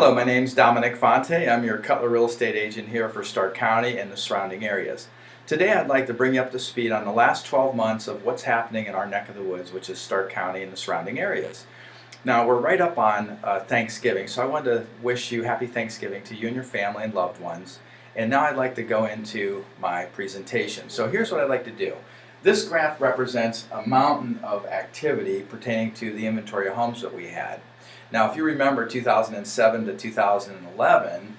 Hello, my name's Dominic Fonte. I'm your Cutler Real Estate agent here for Stark County and the surrounding areas. Today I'd like to bring you up to speed on the last 12 months of what's happening in our neck of the woods, which is Stark County and the surrounding areas. Now we're right up on Thanksgiving, so I wanted to wish you happy Thanksgiving to you and your family and loved ones. And now I'd like to go into my presentation. So here's what I'd like to do. This graph represents a mountain of activity pertaining to the inventory of homes that we had. Now, if you remember 2007 to 2011,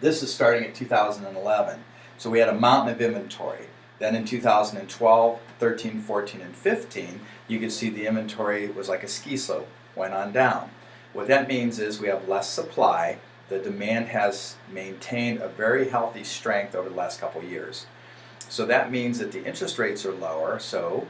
this is starting at 2011. So we had a mountain of inventory. Then in 2012, 13, 14, and 15, you could see the inventory was like a ski slope, went on down. What that means is we have less supply. The demand has maintained a very healthy strength over the last couple of years. So that means that the interest rates are lower, so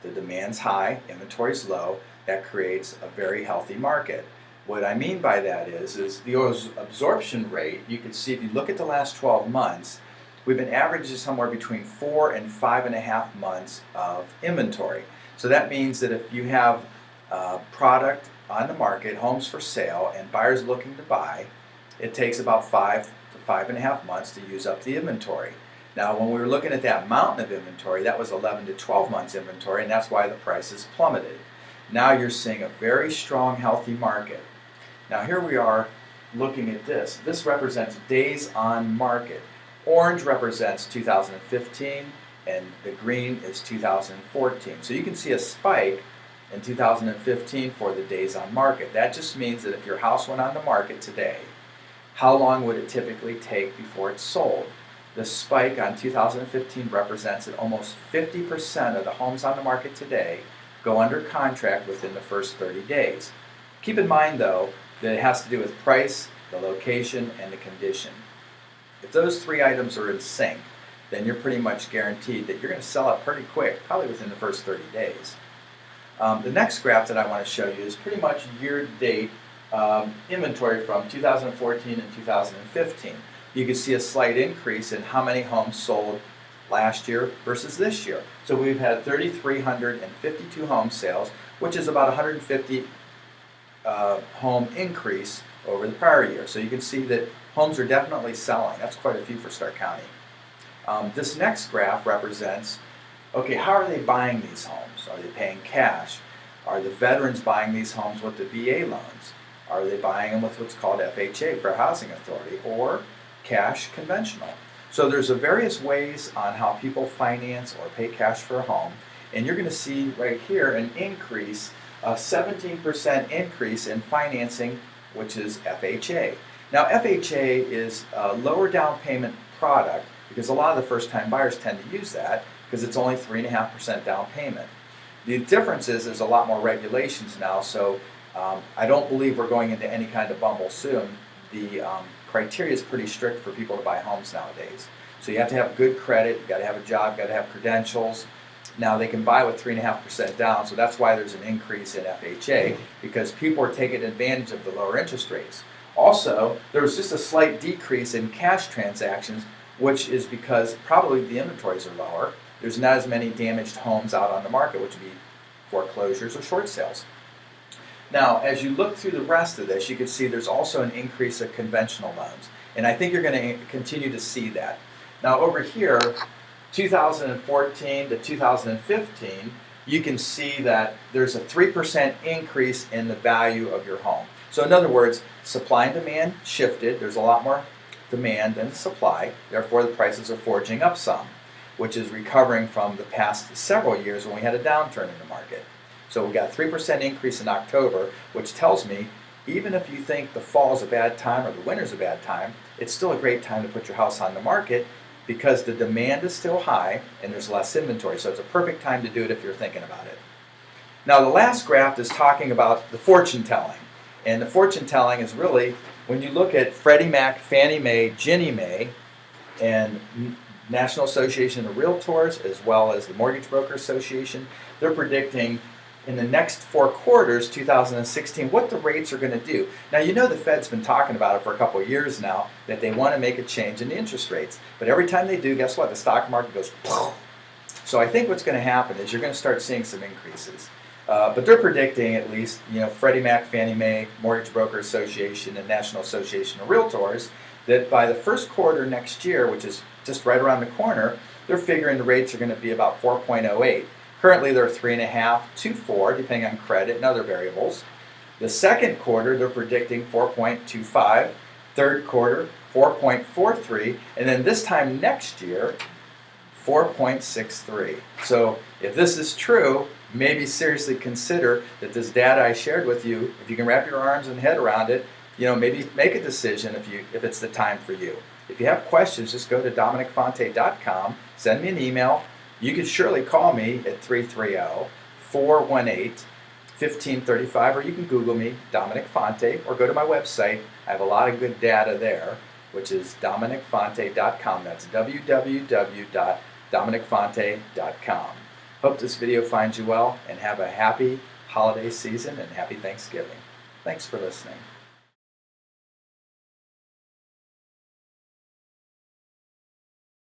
the demand's high, inventory's low. That creates a very healthy market. What I mean by that is the absorption rate. You can see if you look at the last 12 months, we've been averaging somewhere between 4 and 5.5 months of inventory. So that means that if you have product on the market, homes for sale, and buyers looking to buy, it takes about 5 to 5.5 months to use up the inventory. Now, when we were looking at that mountain of inventory, that was 11 to 12 months inventory, and that's why the prices plummeted. Now you're seeing a very strong, healthy market. Now here we are looking at this. This represents days on market. Orange represents 2015, and the green is 2014. So you can see a spike in 2015 for the days on market. That just means that if your house went on the market today, how long would it typically take before it's sold? The spike on 2015 represents that almost 50% of the homes on the market today go under contract within the first 30 days. Keep in mind though that it has to do with price, the location, and the condition. If those three items are in sync, then you're pretty much guaranteed that you're going to sell it pretty quick, probably within the first 30 days. The next graph that I want to show you is pretty much year-to-date inventory from 2014 and 2015. You can see a slight increase in how many homes sold last year versus this year. So we've had 3,352 home sales, which is about 150 home increase over the prior year. So you can see that homes are definitely selling. That's quite a few for Stark County. This next graph represents, okay, how are they buying these homes? Are they paying cash? Are the veterans buying these homes with the VA loans? Are they buying them with what's called FHA, Fair Housing Authority, or cash conventional? So there's various ways on how people finance or pay cash for a home, and you're going to see right here an increase, a 17% increase in financing, which is FHA. Now FHA is a lower down payment product because a lot of the first time buyers tend to use that because it's only 3.5% down payment. The difference is there's a lot more regulations now, so I don't believe we're going into any kind of bubble soon. The criteria is pretty strict for people to buy homes nowadays. So you have to have good credit, you got to have a job, got to have credentials. Now they can buy with 3.5% down, so that's why there's an increase in FHA, because people are taking advantage of the lower interest rates. Also, there was just a slight decrease in cash transactions, which is because probably the inventories are lower. There's not as many damaged homes out on the market, which would be foreclosures or short sales. Now, as you look through the rest of this, you can see there's also an increase of conventional loans. And I think you're going to continue to see that. Now, over here, 2014 to 2015, you can see that there's a 3% increase in the value of your home. So in other words, supply and demand shifted. There's a lot more demand than supply. Therefore, the prices are forging up some, which is recovering from the past several years when we had a downturn in the market. So we got a 3% increase in October, which tells me even if you think the fall is a bad time or the winter's a bad time, it's still a great time to put your house on the market because the demand is still high and there's less inventory. So it's a perfect time to do it if you're thinking about it. Now the last graph is talking about the fortune telling. And the fortune telling is really when you look at Freddie Mac, Fannie Mae, Ginnie Mae, and National Association of Realtors, as well as the Mortgage Broker Association, they're predicting in the next 4 quarters, 2016, what the rates are going to do. Now, you know the Fed's been talking about it for a couple of years now, that they want to make a change in the interest rates. But every time they do, guess what? The stock market goes, poof. So I think what's going to happen is you're going to start seeing some increases. But they're predicting, at least, Freddie Mac, Fannie Mae, Mortgage Broker Association, and National Association of Realtors, that by the first quarter next year, which is just right around the corner, they're figuring the rates are going to be about 4.08. Currently, they're 3.5 to 4, depending on credit and other variables. The second quarter, they're predicting 4.25. Third quarter, 4.43. And then this time next year, 4.63. So if this is true, maybe seriously consider that this data I shared with you, if you can wrap your arms and head around it, maybe make a decision if it's the time for you. If you have questions, just go to DominicFonte.com, send me an email. You can surely call me at 330-418-1535, or you can Google me, Dominic Fonte, or go to my website. I have a lot of good data there, which is DominicFonte.com. That's www.DominicFonte.com. Hope this video finds you well, and have a happy holiday season and happy Thanksgiving. Thanks for listening.